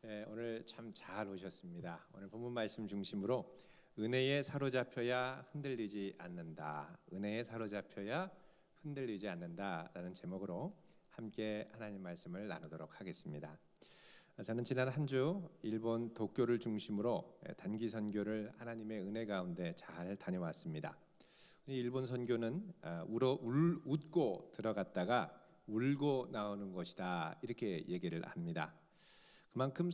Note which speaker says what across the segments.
Speaker 1: 네, 오늘 참 잘 오셨습니다. 오늘 본문 말씀 중심으로 은혜에 사로잡혀야 흔들리지 않는다. 은혜에 사로잡혀야 흔들리지 않는다라는 제목으로 함께 하나님 말씀을 나누도록 하겠습니다. 저는 지난 한 주 일본 도쿄를 중심으로 단기 선교를 하나님의 은혜 가운데 잘 다녀왔습니다. 일본 선교는 웃고 들어갔다가 울고 나오는 것이다, 이렇게 얘기를 합니다. 그만큼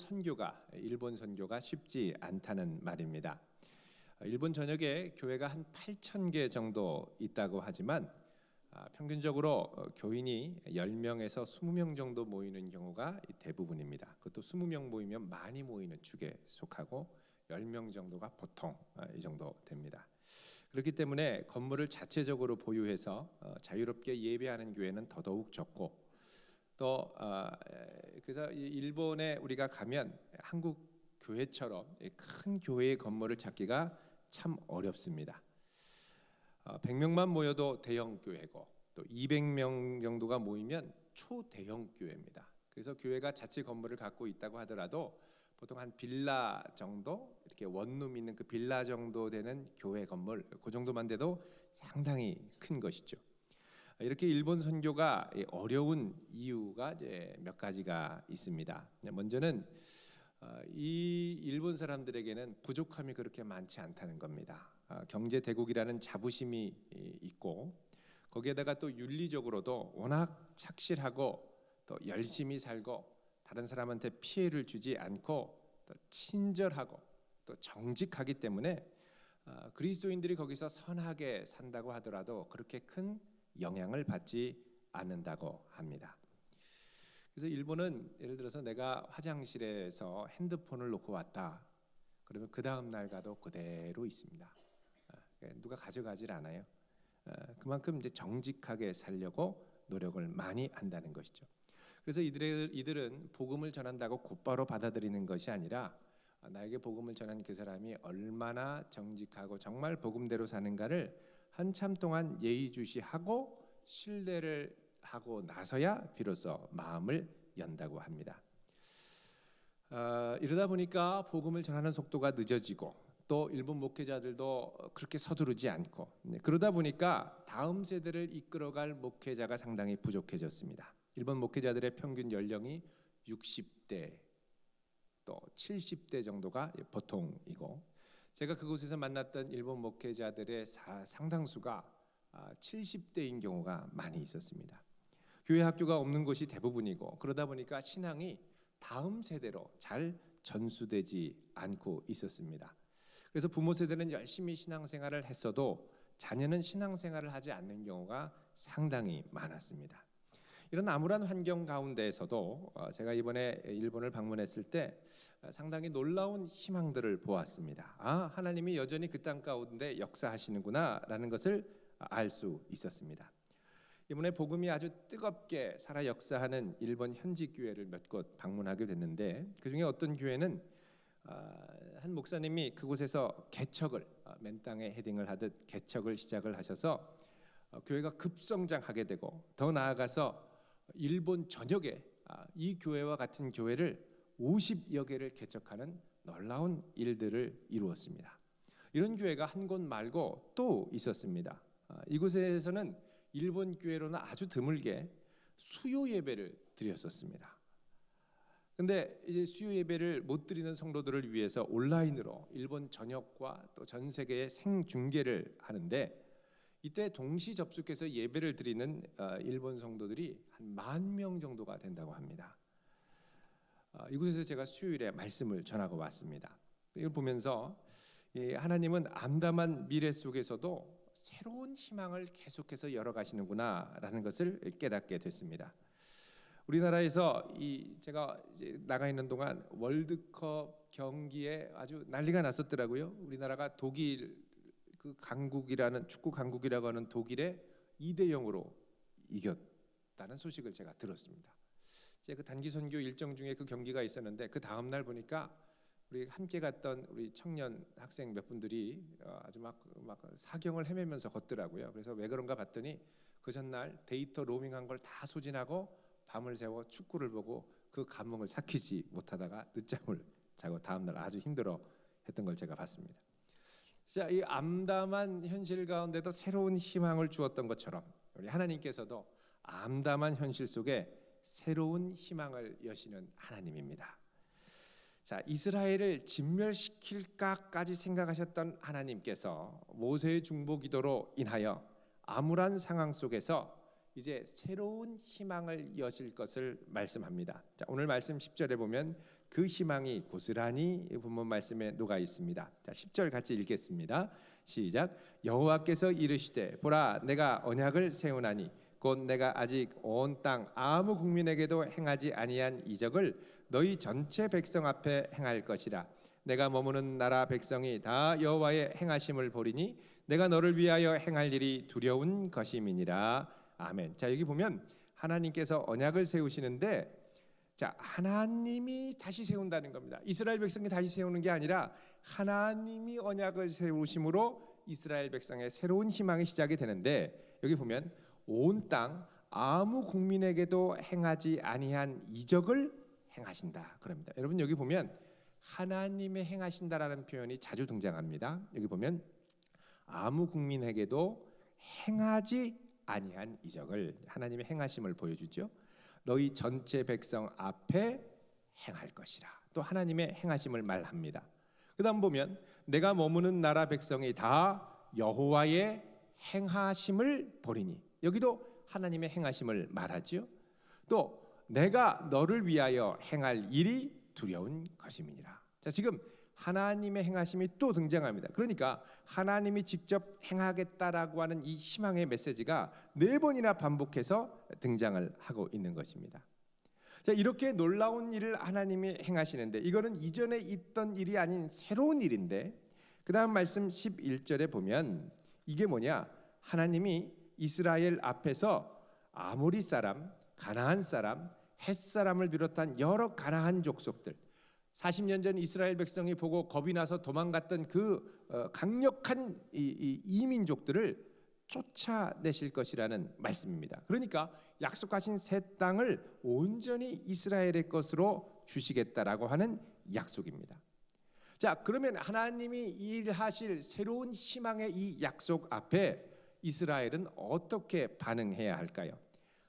Speaker 1: 일본 선교가 쉽지 않다는 말입니다. 일본 전역에 교회가 한 8,000개 정도 있다고 하지만 평균적으로 교인이 10명에서 20명 정도 모이는 경우가 대부분입니다. 그것도 20명 모이면 많이 모이는 축에 속하고 10명 정도가 보통 이 정도 됩니다. 그렇기 때문에 건물을 자체적으로 보유해서 자유롭게 예배하는 교회는 더더욱 적고, 또 그래서 일본에 우리가 가면 한국 교회처럼 큰 교회의 건물을 찾기가 참 어렵습니다. 100명만 모여도 대형 교회고, 또 200명 정도가 모이면 초대형 교회입니다. 그래서 교회가 자체 건물을 갖고 있다고 하더라도 보통 한 빌라 정도, 이렇게 원룸 있는 그 빌라 정도 되는 교회 건물, 그 정도만 돼도 상당히 큰 것이죠. 이렇게 일본 선교가 어려운 이유가 이제 몇 가지가 있습니다. 먼저는 이 일본 사람들에게는 부족함이 그렇게 많지 않다는 겁니다. 경제 대국이라는 자부심이 있고, 거기에다가 또 윤리적으로도 워낙 착실하고 또 열심히 살고 다른 사람한테 피해를 주지 않고 또 친절하고 또 정직하기 때문에 그리스도인들이 거기서 선하게 산다고 하더라도 그렇게 큰 영향을 받지 않는다고 합니다. 그래서 일본은 예를 들어서 내가 화장실에서 핸드폰을 놓고 왔다 그러면 그 다음 날 가도 그대로 있습니다. 누가 가져가질 않아요. 그만큼 이제 정직하게 살려고 노력을 많이 한다는 것이죠. 그래서 이들은 복음을 전한다고 곧바로 받아들이는 것이 아니라 나에게 복음을 전한 그 사람이 얼마나 정직하고 정말 복음대로 사는가를 한참 동안 예의주시하고 신뢰를 하고 나서야 비로소 마음을 연다고 합니다. 이러다 보니까 복음을 전하는 속도가 늦어지고, 또 일본 목회자들도 그렇게 서두르지 않고, 그러다 보니까 다음 세대를 이끌어갈 목회자가 상당히 부족해졌습니다. 일본 목회자들의 평균 연령이 60대 또 70대 정도가 보통이고, 제가 그곳에서 만났던 일본 목회자들의 상당수가 70대인 경우가 많이 있었습니다. 교회 학교가 없는 곳이 대부분이고, 그러다 보니까 신앙이 다음 세대로 잘 전수되지 않고 있었습니다. 그래서 부모 세대는 열심히 신앙생활을 했어도 자녀는 신앙생활을 하지 않는 경우가 상당히 많았습니다. 이런 암울한 환경 가운데에서도 제가 이번에 일본을 방문했을 때 상당히 놀라운 희망들을 보았습니다. 하나님이 여전히 그 땅 가운데 역사하시는구나 라는 것을 알 수 있었습니다. 이번에 복음이 아주 뜨겁게 살아 역사하는 일본 현지 교회를 몇 곳 방문하게 됐는데, 그중에 어떤 교회는 한 목사님이 그곳에서 개척을, 맨 땅에 헤딩을 하듯 개척을 시작을 하셔서 교회가 급성장하게 되고, 더 나아가서 일본 전역에 이 교회와 같은 교회를 50여 개를 개척하는 놀라운 일들을 이루었습니다. 이런 교회가 한 곳 말고 또 있었습니다. 이곳에서는 일본 교회로는 아주 드물게 수요 예배를 드렸었습니다. 근데 이제 수요 예배를 못 드리는 성도들을 위해서 온라인으로 일본 전역과 또 전 세계에 생중계를 하는데, 이때 동시 접속해서 예배를 드리는 일본 성도들이 한 10,000명 정도가 된다고 합니다. 이곳에서 제가 수요일에 말씀을 전하고 왔습니다. 이걸 보면서 하나님은 암담한 미래 속에서도 새로운 희망을 계속해서 열어가시는구나 라는 것을 깨닫게 됐습니다. 우리나라에서 제가 이제 나가 있는 동안 월드컵 경기에 아주 난리가 났었더라고요. 우리나라가 독일 그 강국이라는, 축구 강국이라고 하는 독일에 2대0으로 이겼다는 소식을 제가 들었습니다. 제가 그 단기 선교 일정 중에 그 경기가 있었는데, 그 다음 날 보니까 우리 함께 갔던 우리 청년 학생 몇 분들이 아주 막 사경을 헤매면서 걷더라고요. 그래서 왜 그런가 봤더니 그 전날 데이터 로밍한 걸 다 소진하고 밤을 새워 축구를 보고 그 감흥을 삭히지 못하다가 늦잠을 자고 다음날 아주 힘들어 했던 걸 제가 봤습니다. 자, 이 암담한 현실 가운데도 새로운 희망을 주었던 것처럼 우리 하나님께서도 암담한 현실 속에 새로운 희망을 여시는 하나님입니다. 자, 이스라엘을 진멸시킬까까지 생각하셨던 하나님께서 모세의 중보기도로 인하여 암울한 상황 속에서 이제 새로운 희망을 여실 것을 말씀합니다. 자, 오늘 말씀 10절에 보면 그 희망이 고스란히 본문 말씀에 녹아 있습니다. 자, 10절 같이 읽겠습니다. 시작. 여호와께서 이르시되 보라 내가 언약을 세우나니 곧 내가 아직 온 땅 아무 국민에게도 행하지 아니한 이적을 너희 전체 백성 앞에 행할 것이라. 내가 머무는 나라 백성이 다 여호와의 행하심을 보리니 내가 너를 위하여 행할 일이 두려운 것임이니라. 아멘. 자, 여기 보면 하나님께서 언약을 세우시는데, 자, 하나님이 다시 세운다는 겁니다. 이스라엘 백성이 다시 세우는 게 아니라 하나님이 언약을 세우심으로 이스라엘 백성의 새로운 희망이 시작이 되는데, 여기 보면 온 땅 아무 국민에게도 행하지 아니한 이적을 행하신다 그럽니다. 여러분, 여기 보면 하나님의 행하신다라는 표현이 자주 등장합니다. 여기 보면 아무 국민에게도 행하지 아니한 이적을, 하나님의 행하심을 보여주죠. 너희 전체 백성 앞에 행할 것이라. 또 하나님의 행하심을 말합니다. 그 다음 보면 내가 머무는 나라 백성이 다 여호와의 행하심을 보리니, 여기도 하나님의 행하심을 말하지요. 또 내가 너를 위하여 행할 일이 두려운 것임이니라. 자, 지금 하나님의 행하심이 또 등장합니다. 그러니까 하나님이 직접 행하겠다라고 하는 이 희망의 메시지가 4번이나 반복해서 등장을 하고 있는 것입니다. 자, 이렇게 놀라운 일을 하나님이 행하시는데, 이거는 이전에 있던 일이 아닌 새로운 일인데, 그 다음 말씀 11절에 보면 이게 뭐냐, 하나님이 이스라엘 앞에서 아모리 사람, 가나안 사람, 헷 사람을 비롯한 여러 가나안 족속들, 40년 전 이스라엘 백성이 보고 겁이 나서 도망갔던 그 강력한 이민족들을 쫓아내실 것이라는 말씀입니다. 그러니까 약속하신 새 땅을 온전히 이스라엘의 것으로 주시겠다라고 하는 약속입니다. 자, 그러면 하나님이 일하실 새로운 희망의 이 약속 앞에 이스라엘은 어떻게 반응해야 할까요?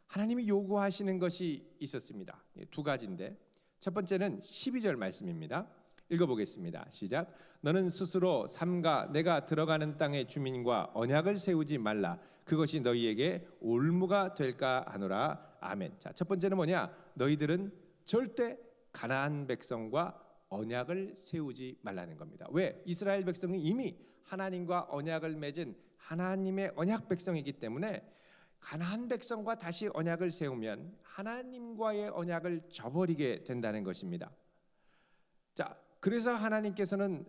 Speaker 1: 하나님이 요구하시는 것이 있었습니다. 2가지인데, 첫 번째는 12절 말씀입니다. 읽어보겠습니다. 시작. 너는 스스로 삼가 내가 들어가는 땅의 주민과 언약을 세우지 말라. 그것이 너희에게 올무가 될까 하노라. 아멘. 자, 첫 번째는 뭐냐? 너희들은 절대 가나안 백성과 언약을 세우지 말라는 겁니다. 왜? 이스라엘 백성이 이미 하나님과 언약을 맺은 하나님의 언약 백성이기 때문에 가나안 백성과 다시 언약을 세우면 하나님과의 언약을 저버리게 된다는 것입니다. 자, 그래서 하나님께서는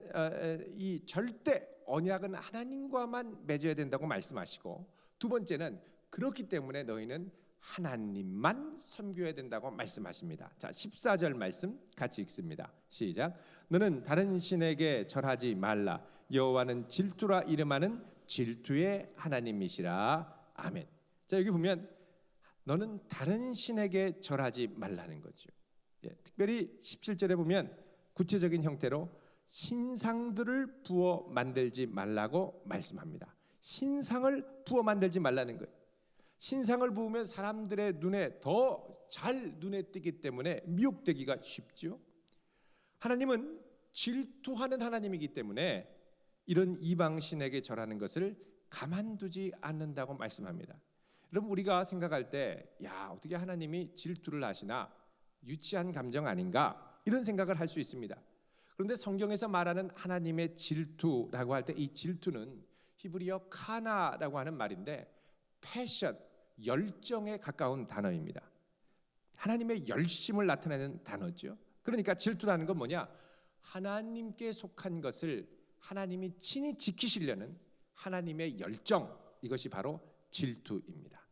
Speaker 1: 이 절대 언약은 하나님과만 맺어야 된다고 말씀하시고, 두 번째는 그렇기 때문에 너희는 하나님만 섬겨야 된다고 말씀하십니다. 자, 14절 말씀 같이 읽습니다. 시작. 너는 다른 신에게 절하지 말라. 여호와는 질투라 이름하는 질투의 하나님이시라. 아멘. 자, 여기 보면 너는 다른 신에게 절하지 말라는 거죠. 특별히 17절에 보면 구체적인 형태로 신상들을 부어 만들지 말라고 말씀합니다. 신상을 부어 만들지 말라는 거예요. 신상을 부으면 사람들의 눈에 더 잘 눈에 띄기 때문에 미혹되기가 쉽죠. 하나님은 질투하는 하나님이기 때문에 이런 이방신에게 절하는 것을 가만두지 않는다고 말씀합니다. 여러분, 우리가 생각할 때, 야, 어떻게 하나님이 질투를 하시나, 유치한 감정 아닌가, 이런 생각을 할 수 있습니다. 그런데 성경에서 말하는 하나님의 질투라고 할 때 이 질투는 히브리어 카나라고 하는 말인데 패션, 열정에 가까운 단어입니다. 하나님의 열심을 나타내는 단어죠. 그러니까 질투라는 건 뭐냐? 하나님께 속한 것을 하나님이 친히 지키시려는 하나님의 열정, 이것이 바로 질투입니다.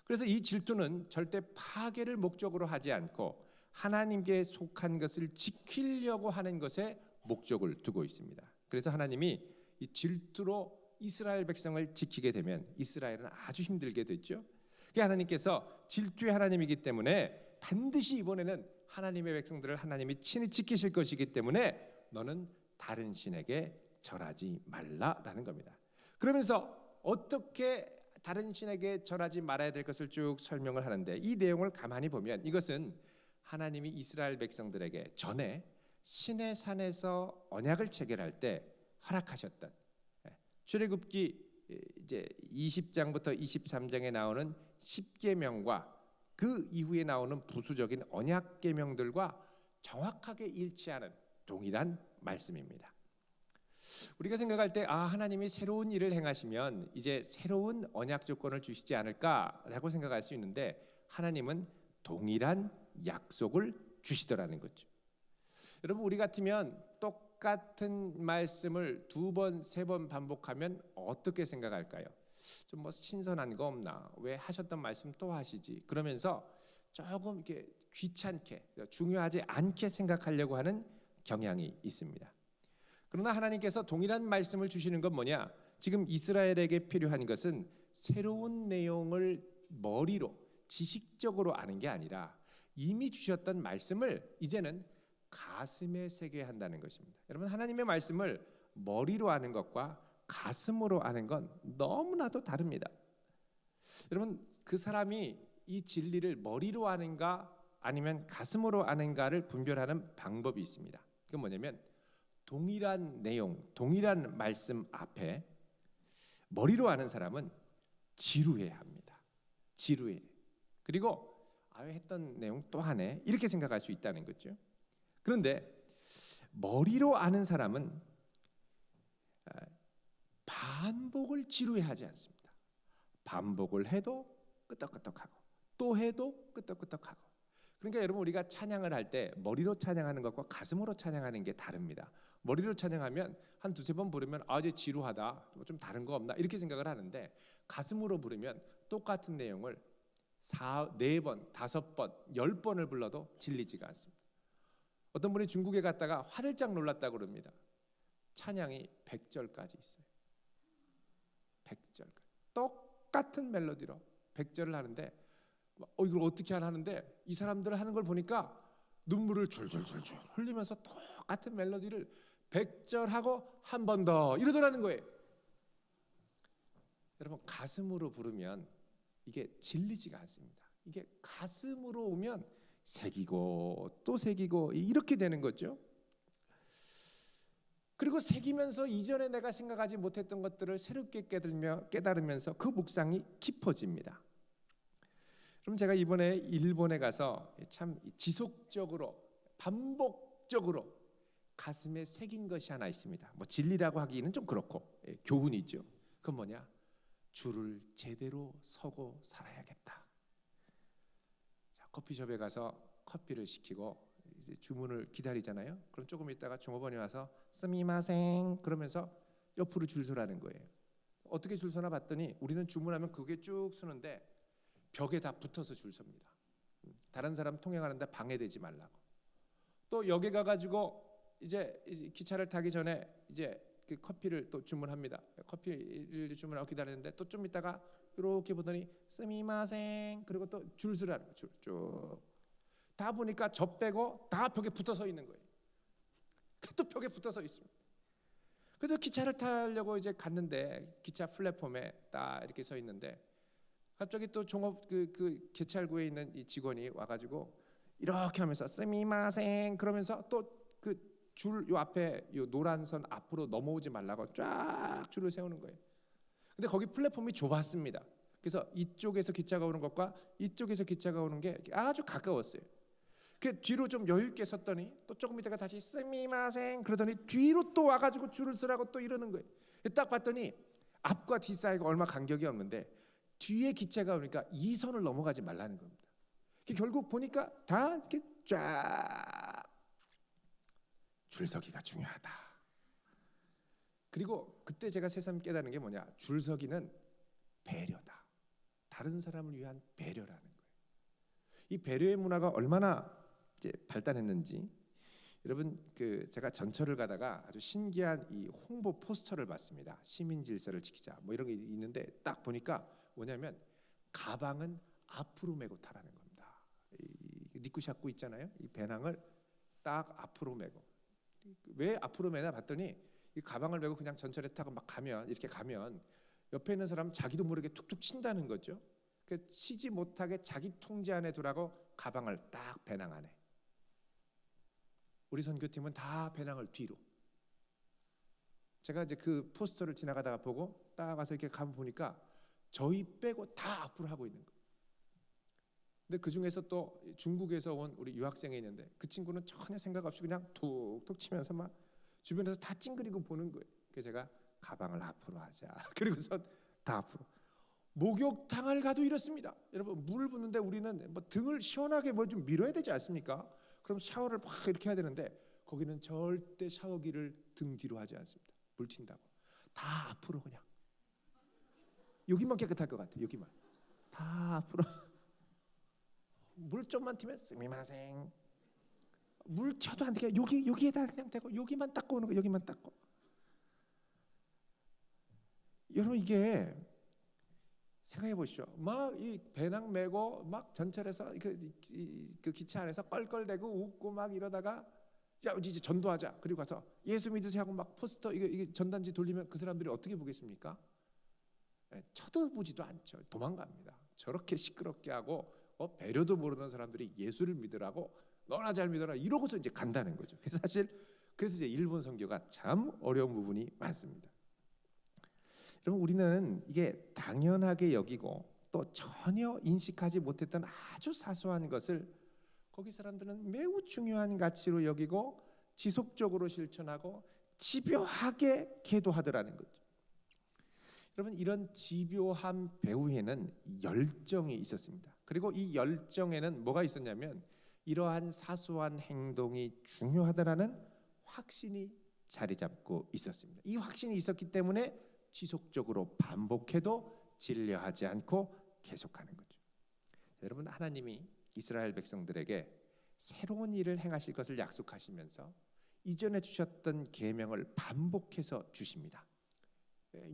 Speaker 1: 그래서 이 질투는 절대 파괴를 목적으로 하지 않고 하나님께 속한 것을 지키려고 하는 것에 목적을 두고 있습니다. 그래서 하나님이 이 질투로 이스라엘 백성을 지키게 되면 이스라엘은 아주 힘들게 됐죠. 그러니까 하나님께서 질투의 하나님이기 때문에 반드시 이번에는 하나님의 백성들을 하나님이 친히 지키실 것이기 때문에 너는 다른 신에게 절하지 말라라는 겁니다. 그러면서 어떻게 다른 신에게 절하지 말아야 될 것을 쭉 설명을 하는데, 이 내용을 가만히 보면 이것은 하나님이 이스라엘 백성들에게 전에 신의 산에서 언약을 체결할 때 허락하셨던, 출애굽기 이제 20장부터 23장에 나오는 10계명과 그 이후에 나오는 부수적인 언약 계명들과 정확하게 일치하는 동일한 말씀입니다. 우리가 생각할 때 하나님이 새로운 일을 행하시면 이제 새로운 언약 조건을 주시지 않을까라고 생각할 수 있는데, 하나님은 동일한 약속을 주시더라는 거죠. 여러분, 우리 같으면 똑같은 말씀을 2번, 3번 반복하면 어떻게 생각할까요? 좀 뭐 신선한 거 없나? 왜 하셨던 말씀 또 하시지? 그러면서 조금 이렇게 귀찮게, 중요하지 않게 생각하려고 하는 경향이 있습니다. 그러나 하나님께서 동일한 말씀을 주시는 건 뭐냐? 지금 이스라엘에게 필요한 것은 새로운 내용을 머리로 지식적으로 아는 게 아니라 이미 주셨던 말씀을 이제는 가슴에 새겨야 한다는 것입니다. 여러분, 하나님의 말씀을 머리로 아는 것과 가슴으로 아는 건 너무나도 다릅니다. 여러분, 그 사람이 이 진리를 머리로 아는가 아니면 가슴으로 아는가를 분별하는 방법이 있습니다. 그건 뭐냐면, 동일한 내용, 동일한 말씀 앞에 머리로 아는 사람은 지루해야 합니다. 지루해. 그리고 했던 내용 또 하네, 이렇게 생각할 수 있다는 거죠. 그런데 머리로 아는 사람은 반복을 지루해하지 않습니다. 반복을 해도 끄떡끄떡하고 또 해도 끄떡끄떡하고. 그러니까 여러분, 우리가 찬양을 할 때 머리로 찬양하는 것과 가슴으로 찬양하는 게 다릅니다. 머리로 찬양하면 한 2-3번 부르면 이제 지루하다, 좀 다른 거 없나, 이렇게 생각을 하는데, 가슴으로 부르면 똑같은 내용을 4번, 5번, 10번을 불러도 질리지가 않습니다. 어떤 분이 중국에 갔다가 화들짝 놀랐다고 그럽니다. 찬양이 100절까지 있어요. 100절까지 똑같은 멜로디로 100절을 하는데, 이걸 어떻게 하는데, 이 사람들 하는 걸 보니까 눈물을 줄줄줄줄 흘리면서 똑같은 멜로디를 100절 하고 한 번 더 이러더라는 거예요. 여러분, 가슴으로 부르면 이게 질리지가 않습니다. 이게 가슴으로 오면 새기고 또 새기고 이렇게 되는 거죠. 그리고 새기면서 이전에 내가 생각하지 못했던 것들을 새롭게 깨달으면서 그 묵상이 깊어집니다. 그럼 제가 이번에 일본에 가서 참 지속적으로 반복적으로 가슴에 새긴 것이 하나 있습니다. 뭐 진리라고 하기는 좀 그렇고 교훈이죠. 그건 뭐냐? 줄을 제대로 서고 살아야겠다. 자, 커피숍에 가서 커피를 시키고 이제 주문을 기다리잖아요. 그럼 조금 있다가 종업원이 와서 스미마생 그러면서 옆으로 줄 서라는 거예요. 어떻게 줄 서나 봤더니, 우리는 주문하면 그게 쭉 서는데 벽에 다 붙어서 줄 섭니다. 다른 사람 통행하는데 방해되지 말라고. 또 역에 가가지고 이제 기차를 타기 전에 이제 그 커피를 또 주문합니다. 커피를 주문하고 기다리는데 또 좀 있다가 이렇게 보더니 스미마생 그리고 또 줄 서라는 거예요. 쭉 다 보니까 저 빼고 다 벽에 붙어서 있는 거예요. 또 벽에 붙어서 있습니다. 그래도 기차를 타려고 이제 갔는데 기차 플랫폼에 딱 이렇게 서 있는데, 갑자기 또 종업 그 개찰구에 있는 이 직원이 와가지고 이렇게 하면서 스미마생 그러면서 또 그 줄 요 앞에 요 노란 선 앞으로 넘어오지 말라고 쫙 줄을 세우는 거예요. 근데 거기 플랫폼이 좁았습니다. 그래서 이쪽에서 기차가 오는 것과 이쪽에서 기차가 오는 게 아주 가까웠어요. 그 뒤로 좀 여유 있게 섰더니 또 조금 있다가 다시 스미마생 그러더니 뒤로 또 와가지고 줄을 서라고 또 이러는 거예요. 딱 봤더니 앞과 뒷 사이가 얼마 간격이 없는데 뒤에 기차가 오니까 이 선을 넘어가지 말라는 겁니다. 결국 보니까 다 이렇게 쫙 줄서기가 중요하다. 그리고 그때 제가 새삼 깨달은 게 뭐냐? 줄서기는 배려다. 다른 사람을 위한 배려라는 거예요. 이 배려의 문화가 얼마나 이제 발달했는지, 여러분 제가 전철을 가다가 아주 신기한 이 홍보 포스터를 봤습니다. 시민 질서를 지키자 뭐 이런 게 있는데, 딱 보니까 뭐냐면 가방은 앞으로 메고 타라는 겁니다. 니꾸샤꾸 있잖아요. 이 배낭을 딱 앞으로 메고. 왜 앞으로 메나 봤더니 이 가방을 메고 그냥 전철에 타고 막 가면, 이렇게 가면 옆에 있는 사람 자기도 모르게 툭툭 친다는 거죠. 그 치지 못하게 자기 통제 안에 두라고 가방을 딱 배낭 안에. 우리 선교팀은 다 배낭을 뒤로. 제가 이제 그 포스터를 지나가다가 보고 딱 와서 이렇게 가면 보니까 저희 빼고 다 앞으로 하고 있는 거예요. 근데 그 중에서 또 중국에서 온 우리 유학생이 있는데 그 친구는 전혀 생각 없이 그냥 툭툭 치면서 막 주변에서 다 찡그리고 보는 거예요. 그래서 제가 가방을 앞으로 하자. 그리고서 다 앞으로. 목욕탕을 가도 이렇습니다. 여러분, 물을 붓는데 우리는 뭐 등을 시원하게 뭐 좀 밀어야 되지 않습니까? 그럼 샤워를 막 이렇게 해야 되는데 거기는 절대 샤워기를 등 뒤로 하지 않습니다. 물 튄다고. 다 앞으로 그냥. 여기만 깨끗할 것 같아. 여기만. 다 앞으로. 물 좀만 튀면 스미마생. 물 쳐도 안 되게 여기에다 그냥 대고 여기만 닦고 오는 거. 여기만 닦고. 여러분, 이게 생각해 보시죠. 막 이 배낭 메고 막 전철에서 그 기차 안에서 껄껄대고 웃고 막 이러다가 야 이제 전도하자. 그리고 가서 예수 믿으세요 하고 막 포스터 이게 전단지 돌리면 그 사람들이 어떻게 보겠습니까? 쳐다보지도 않죠. 도망갑니다. 저렇게 시끄럽게 하고 배려도 모르는 사람들이 예수를 믿으라고 너나 잘 믿어라 이러고서 이제 간다는 거죠. 그래서 이제 일본 선교가 참 어려운 부분이 많습니다. 여러분, 우리는 이게 당연하게 여기고 또 전혀 인식하지 못했던 아주 사소한 것을 거기 사람들은 매우 중요한 가치로 여기고 지속적으로 실천하고 집요하게 계도하더라는 거죠. 여러분, 이런 집요한 배후에는 열정이 있었습니다. 그리고 이 열정에는 뭐가 있었냐면 이러한 사소한 행동이 중요하다라는 확신이 자리 잡고 있었습니다. 이 확신이 있었기 때문에 지속적으로 반복해도 질려하지 않고 계속하는 거죠. 여러분, 하나님이 이스라엘 백성들에게 새로운 일을 행하실 것을 약속하시면서 이전에 주셨던 계명을 반복해서 주십니다.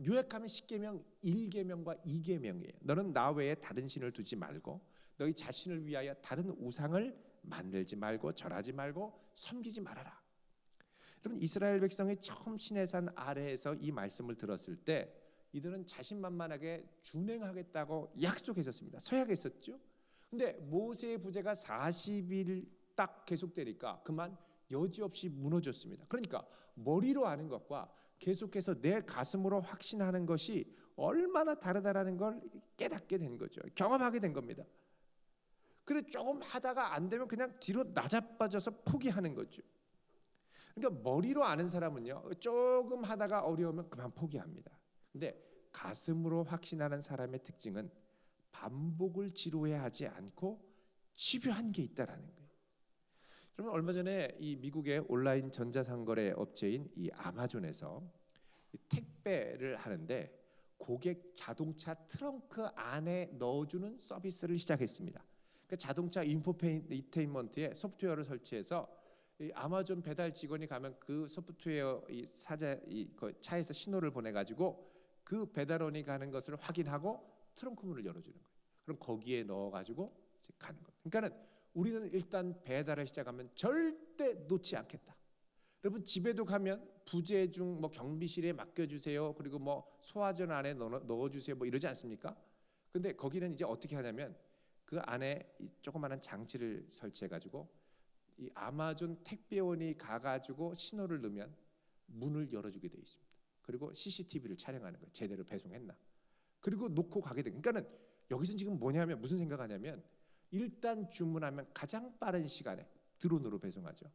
Speaker 1: 요약하면 10계명 1계명과 2계명이에요. 너는 나 외에 다른 신을 두지 말고 너희 자신을 위하여 다른 우상을 만들지 말고 절하지 말고 섬기지 말아라. 여러분, 이스라엘 백성이 처음 시내산 아래에서 이 말씀을 들었을 때 이들은 자신만만하게 준행하겠다고 약속했었습니다. 서약했었죠. 근데 모세의 부재가 40일 딱 계속되니까 그만 여지없이 무너졌습니다. 그러니까 머리로 아는 것과 계속해서 내 가슴으로 확신하는 것이 얼마나 다르다라는 걸 깨닫게 된 거죠. 경험하게 된 겁니다. 그래 조금 하다가 안 되면 그냥 뒤로 나자빠져서 포기하는 거죠. 그러니까 머리로 아는 사람은요, 조금 하다가 어려우면 그만 포기합니다. 근데 가슴으로 확신하는 사람의 특징은 반복을 지루해 하지 않고 집요한 게 있다라는 거예요. 여러분, 얼마 전에 이 미국의 온라인 전자상거래 업체인 이 아마존에서 택배를 하는데 고객 자동차 트렁크 안에 넣어주는 서비스를 시작했습니다. 그 자동차 인포테인먼트에 소프트웨어를 설치해서 이 아마존 배달 직원이 가면 그 소프트웨어 그 차에서 신호를 보내가지고 그 배달원이 가는 것을 확인하고 트렁크 문을 열어주는 거예요. 그럼 거기에 넣어가지고 이제 가는 거예요. 그러니까는 우리는 일단 배달을 시작하면 절대 놓지 않겠다. 여러분, 집에도 가면 부재중 뭐 경비실에 맡겨주세요. 그리고 뭐 소화전 안에 넣어주세요. 뭐 이러지 않습니까? 근데 거기는 이제 어떻게 하냐면 그 안에 이 조그마한 장치를 설치해가지고 이 아마존 택배원이 가가지고 신호를 넣으면 문을 열어주게 돼 있습니다. 그리고 CCTV를 촬영하는 거예요. 제대로 배송했나. 그리고 놓고 가게 돼. 그러니까는 여기서 지금 뭐냐면 무슨 생각하냐면 일단 주문하면 가장 빠른 시간에 드론으로 배송하죠.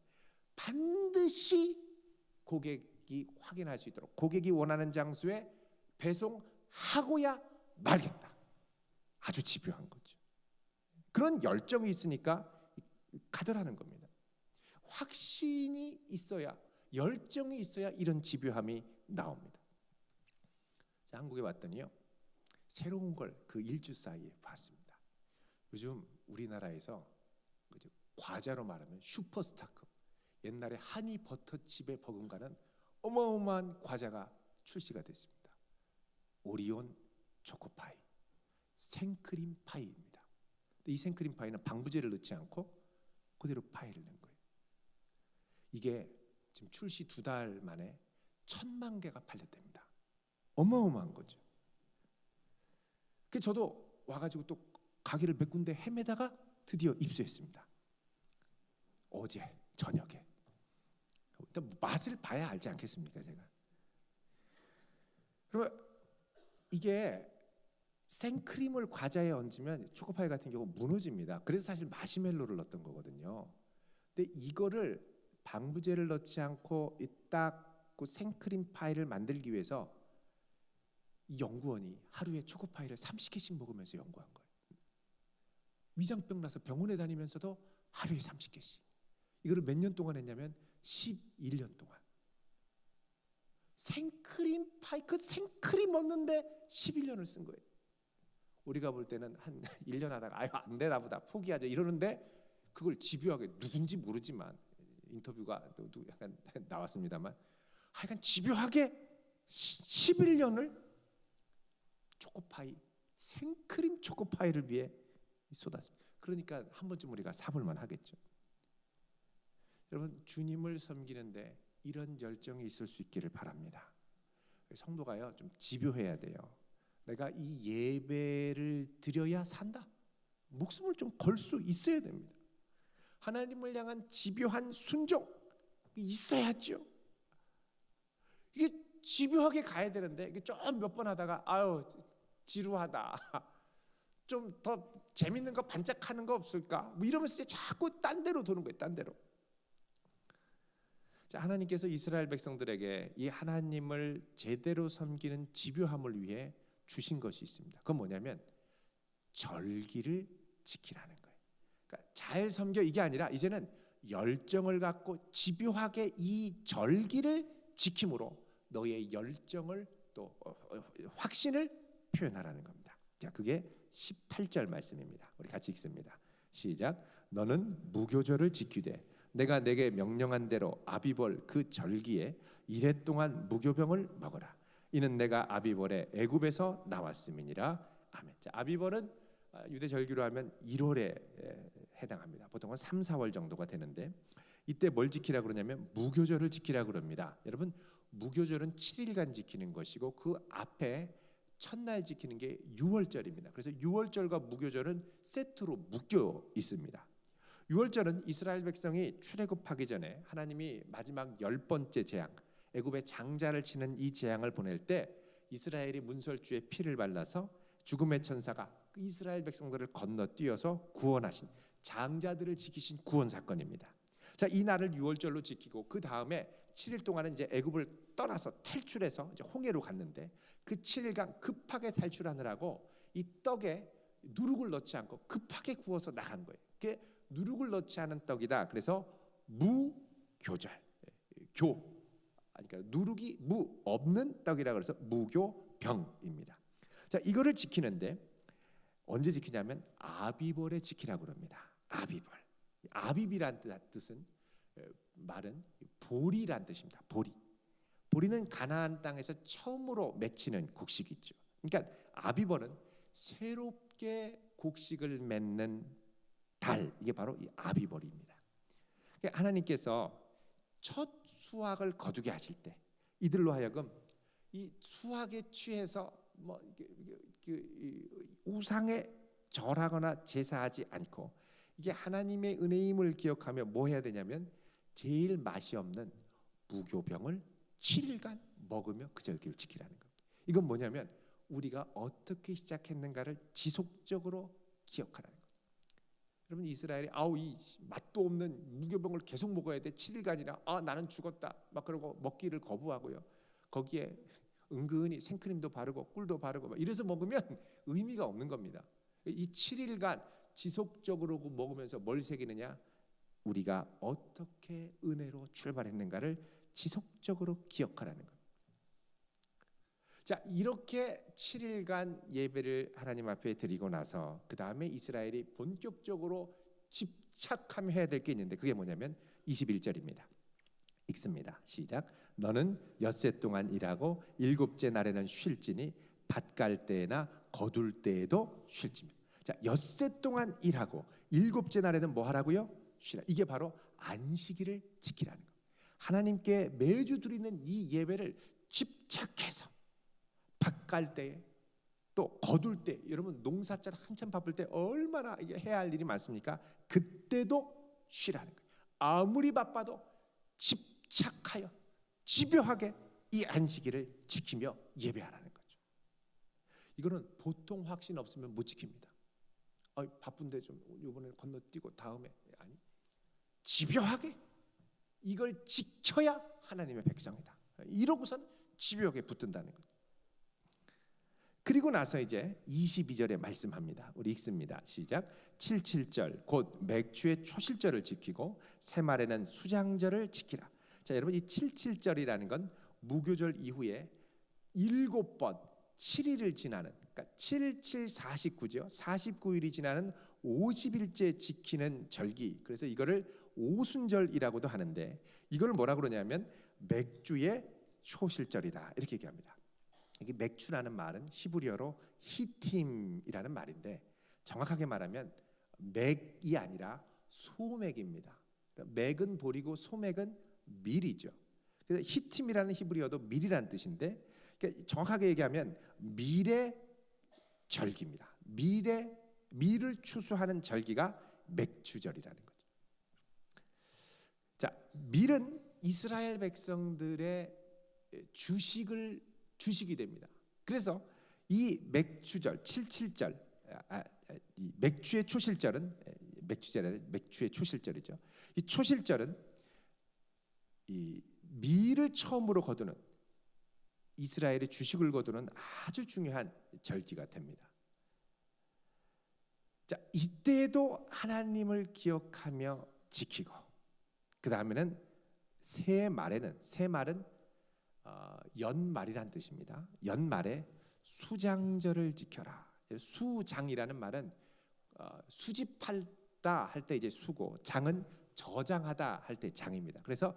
Speaker 1: 반드시 고객이 확인할 수 있도록 고객이 원하는 장소에 배송하고야 말겠다. 아주 집요한 거죠. 그런 열정이 있으니까 가더라는 겁니다. 확신이 있어야, 열정이 있어야 이런 집요함이 나옵니다. 자, 한국에 왔더니요, 새로운 걸 그 일주 사이에 봤습니다. 요즘 우리나라에서 과자로 말하면 슈퍼스타급, 옛날에 하니 버터칩에 버금가는 어마어마한 과자가 출시가 됐습니다. 오리온 초코파이, 생크림 파이입니다. 이 생크림 파이는 방부제를 넣지 않고 그대로 파일을 낸 거예요. 이게 지금 출시 2달 만에 1,000만 개가 팔렸답니다. 어마어마한 거죠. 그래서 저도 와가지고 또 가게를 몇 군데 헤매다가 드디어 입수했습니다. 어제 저녁에. 일단 맛을 봐야 알지 않겠습니까, 제가. 그러면 이게 생크림을 과자에 얹으면 초코파이 같은 경우 무너집니다. 그래서 사실 마시멜로를 넣었던 거거든요. 근데 이거를 방부제를 넣지 않고 딱 그 생크림 파이를 만들기 위해서 이 연구원이 하루에 초코파이를 30개씩 먹으면서 연구한 거예요. 위장병 나서 병원에 다니면서도 하루에 30개씩. 이거를 몇 년 동안 했냐면 11년 동안. 생크림 파이, 그 생크림 먹는데 11년을 쓴 거예요. 우리가 볼 때는 한 1년 하다가 아유 안 되나 보다 포기하자 이러는데 그걸 집요하게, 누군지 모르지만 인터뷰가 약간 나왔습니다만 하여간 집요하게 11년을 초코파이, 생크림 초코파이를 위해 쏟았습니다. 그러니까 한 번쯤 우리가 사볼만 하겠죠. 여러분, 주님을 섬기는데 이런 열정이 있을 수 있기를 바랍니다. 성도가요 좀 집요해야 돼요. 내가 이 예배를 드려야 산다. 목숨을 좀 걸 수 있어야 됩니다. 하나님을 향한 집요한 순종 있어야죠. 이게 집요하게 가야 되는데 이게 좀 몇 번 하다가 아유 지루하다. 좀 더 재밌는 거 반짝하는 거 없을까? 뭐 이러면서 자꾸 딴 데로 도는 거예요. 딴 데로. 자, 하나님께서 이스라엘 백성들에게 이 하나님을 제대로 섬기는 집요함을 위해 주신 것이 있습니다. 그건 뭐냐면 절기를 지키라는 거예요. 그러니까 잘 섬겨 이게 아니라 이제는 열정을 갖고 집요하게 이 절기를 지킴으로 너의 열정을 또 확신을 표현하라는 겁니다. 자, 그게 18절 말씀입니다. 우리 같이 읽습니다. 시작. 너는 무교절을 지키되 내가 내게 명령한 대로 아비벌 그 절기에 이래 동안 무교병을 먹어라. 이는 내가 아비벌에 애굽에서 나왔음이니라. 아멘. 자, 아비벌은 유대 절기로 하면 1월에 해당합니다. 보통은 3, 4월 정도가 되는데 이때 뭘 지키라 그러냐면 무교절을 지키라 그럽니다. 여러분, 무교절은 7일간 지키는 것이고 그 앞에 첫날 지키는 게 6월절입니다. 그래서 6월절과 무교절은 세트로 묶여 있습니다. 6월절은 이스라엘 백성이 출애굽하기 전에 하나님이 마지막 10번째 재앙, 애굽의 장자를 치는 이 재앙을 보낼 때 이스라엘이 문설주에 피를 발라서 죽음의 천사가 이스라엘 백성들을 건너뛰어서 구원하신, 장자들을 지키신 구원 사건입니다. 자, 이 날을 6월절로 지키고 그 다음에 7일 동안은 이제 애굽을 떠나서 탈출해서 이제 홍해로 갔는데 그 7일간 급하게 탈출하느라고 이 떡에 누룩을 넣지 않고 급하게 구워서 나간 거예요. 그게 누룩을 넣지 않은 떡이다. 그래서 무교절, 그러니까 누룩이 무 없는 떡이라 그래서 무교병입니다. 자, 이거를 지키는데 언제 지키냐면 아비벌에 지키라고 합니다. 아비벌. 아비비란 뜻은 말은 보리란 뜻입니다. 보리. 보리는 가나안 땅에서 처음으로 맺히는 곡식이죠. 그러니까 아비벌은 새롭게 곡식을 맺는 달, 이게 바로 이 아비벌입니다. 하나님께서 첫 수확을 거두게 하실 때 이들로 하여금 이 수확에 취해서 뭐 우상에 절하거나 제사하지 않고 이게 하나님의 은혜임을 기억하며 뭐 해야 되냐면 제일 맛이 없는 무교병을 7일간 먹으며 그 절기를 지키라는 겁니다. 이건 뭐냐면 우리가 어떻게 시작했는가를 지속적으로 기억하라는 거죠. 여러분, 이스라엘이 이 맛도 없는 무교병을 계속 먹어야 돼. 7일간이나 나는 죽었다 막 그러고 먹기를 거부하고요. 거기에 은근히 생크림도 바르고 꿀도 바르고 막 이래서 먹으면 의미가 없는 겁니다. 이 7일간 지속적으로 먹으면서 뭘 새기느냐? 우리가 어떻게 은혜로 출발했는가를 지속적으로 기억하라는 겁니다. 자, 이렇게 7일간 예배를 하나님 앞에 드리고 나서 그 다음에 이스라엘이 본격적으로 집착하며 해야 될 게 있는데 그게 뭐냐면 21절입니다. 읽습니다. 시작. 너는 엿새 동안 일하고 일곱째 날에는 쉴지니 밭 갈 때나 거둘 때에도 쉴지며. 자, 엿새 동안 일하고 일곱째 날에는 뭐 하라고요? 쉬라. 이게 바로 안식일을 지키라는 거예요. 하나님께 매주 드리는 이 예배를 집착해서 밭 갈 때에 또 거둘 때, 여러분 농사철 한참 바쁠 때 얼마나 해야 할 일이 많습니까? 그때도 쉬라는 거예요. 아무리 바빠도 집착하여 집요하게 이 안식일을 지키며 예배하라는 거죠. 이거는 보통 확신 없으면 못 지킵니다. 바쁜데 좀 이번에 건너뛰고 다음에, 아니, 집요하게 이걸 지켜야 하나님의 백성이다. 이러고선 집요하게 붙든다는 거죠. 그리고 나서 이제 22절에 말씀합니다. 우리 읽습니다. 시작. 77절 곧 맥주의 초실절을 지키고 새말에는 수장절을 지키라. 자, 여러분 이 77절이라는 건 무교절 이후에 7번 7일을 지나는, 그러니까 77, 49죠. 49일이 지나는 50일째 지키는 절기. 그래서 이거를 오순절이라고도 하는데, 이걸 뭐라 그러냐면 맥주의 초실절이다 이렇게 얘기합니다. 이 맥주라는 말은 히브리어로 히팀이라는 말인데, 정확하게 말하면 맥이 아니라 소맥입니다. 맥은 보리고 소맥은 밀이죠. 그래서 히팀이라는 히브리어도 밀이라는 뜻인데, 그러니까 정확하게 얘기하면 밀의 절기입니다. 밀을 추수하는 절기가 맥주절이라는 거죠. 자, 밀은 이스라엘 백성들의 주식이 됩니다. 그래서 이 맥주절 77절, 이 맥주의 초실절은 맥주의 초실절이죠. 이 초실절은 이 밀을 처음으로 거두는, 이스라엘의 주식을 거두는 아주 중요한 절기가 됩니다. 자, 이때도 하나님을 기억하며 지키고, 그 다음에는 새말은 연말이란 뜻입니다. 연말에 수장절을 지켜라. 수장이라는 말은 수집하다 할 때 이제 수고, 장은 저장하다 할 때 장입니다. 그래서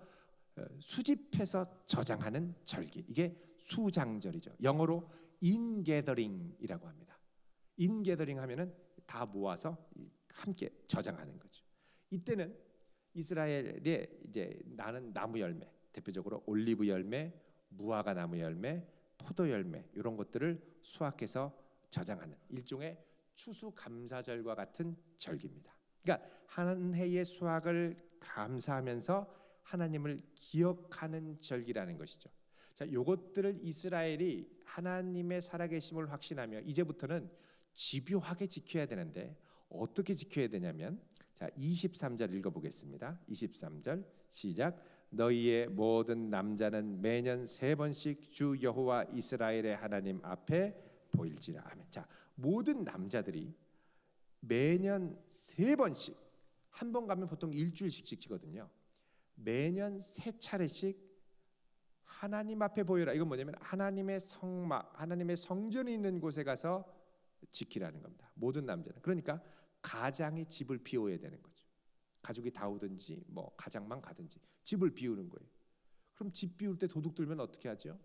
Speaker 1: 수집해서 저장하는 절기, 이게 수장절이죠. 영어로 인게더링이라고 합니다. 인게더링 하면은 다 모아서 함께 저장하는 거죠. 이때는 이스라엘에 이제 나는 나무 열매, 대표적으로 올리브 열매, 무화과 나무 열매, 포도 열매, 이런 것들을 수확해서 저장하는 일종의 추수감사절과 같은 절기입니다. 그러니까 한 해의 수확을 감사하면서 하나님을 기억하는 절기라는 것이죠. 자, 요것들을 이스라엘이 하나님의 살아계심을 확신하며 이제부터는 집요하게 지켜야 되는데, 어떻게 지켜야 되냐면, 자, 23절 읽어보겠습니다. 23절 시작. 너희의 모든 남자는 매년 3번씩 주 여호와 이스라엘의 하나님 앞에 보일지라. 아멘. 자, 모든 남자들이 매년 3번씩, 한 번 가면 보통 일주일씩 지키거든요. 매년 3차례씩 하나님 앞에 보여라. 이건 뭐냐면 하나님의 성막, 하나님의 성전이 있는 곳에 가서 지키라는 겁니다. 모든 남자는. 그러니까 가장이 집을 비워야 되는 거죠. 가족이 다 오든지 뭐 가장만 가든지 집을 비우는 거예요. 그럼 집 비울 때 도둑 들면 어떻게 하죠?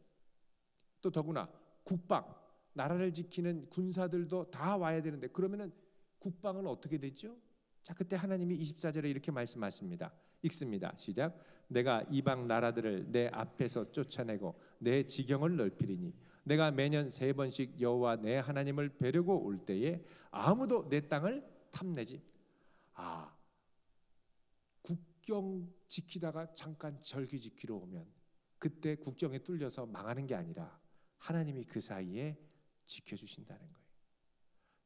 Speaker 1: 또 더구나 국방, 나라를 지키는 군사들도 다 와야 되는데, 그러면은 국방은 어떻게 되죠? 자, 그때 하나님이 24절에 이렇게 말씀하십니다. 읽습니다. 시작. 내가 이방 나라들을 내 앞에서 쫓아내고 내 지경을 넓히리니 내가 매년 3번씩 여호와 내 하나님을 뵈려고 올 때에 아무도 내 땅을 탐내지. 국경 지키다가 잠깐 절기 지키러 오면 그때 국경에 뚫려서 망하는 게 아니라 하나님이 그 사이에 지켜주신다는 거예요.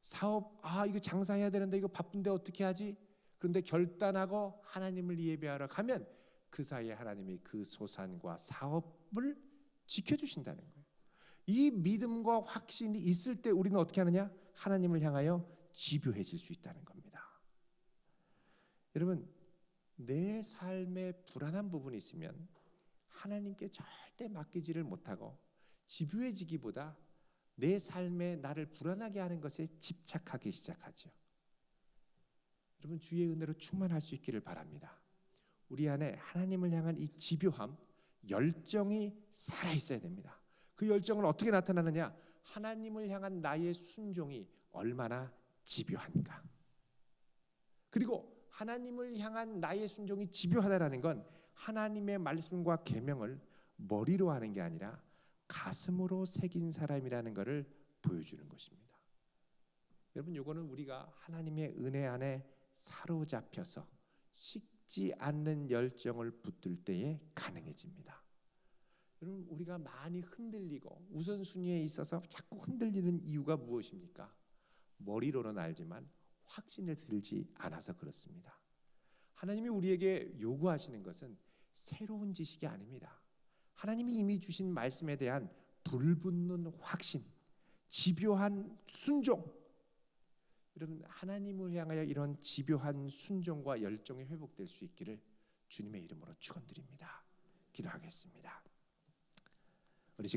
Speaker 1: 사업, 이거 장사해야 되는데 이거 바쁜데 어떻게 하지? 그런데 결단하고 하나님을 예배하러 가면 그 사이에 하나님이 그 소산과 사업을 지켜주신다는 거예요. 이 믿음과 확신이 있을 때 우리는 어떻게 하느냐? 하나님을 향하여 집요해질 수 있다는 겁니다. 여러분, 내 삶에 불안한 부분이 있으면 하나님께 절대 맡기지를 못하고 집요해지기보다 내 삶에 나를 불안하게 하는 것에 집착하기 시작하죠. 여러분, 주의 은혜로 충만할 수 있기를 바랍니다. 우리 안에 하나님을 향한 이 집요함, 열정이 살아있어야 됩니다. 그 열정은 어떻게 나타나느냐? 하나님을 향한 나의 순종이 얼마나 집요한가, 그리고 하나님을 향한 나의 순종이 집요하다라는 건 하나님의 말씀과 계명을 머리로 하는 게 아니라 가슴으로 새긴 사람이라는 것을 보여주는 것입니다. 여러분, 이거는 우리가 하나님의 은혜 안에 사로잡혀서 식지 않는 열정을 붙들 때에 가능해집니다. 여러분, 우리가 많이 흔들리고 우선순위에 있어서 자꾸 흔들리는 이유가 무엇입니까? 머리로는 알지만 확신에 들지 않아서 그렇습니다. 하나님이 우리에게 요구하시는 것은 새로운 지식이 아닙니다. 하나님이 이미 주신 말씀에 대한 불붙는 확신, 집요한 순종. 여러분, 하나님을 향하여 이런 집요한 순종과 열정이 회복될 수 있기를 주님의 이름으로 축원드립니다. 기도하겠습니다. 우리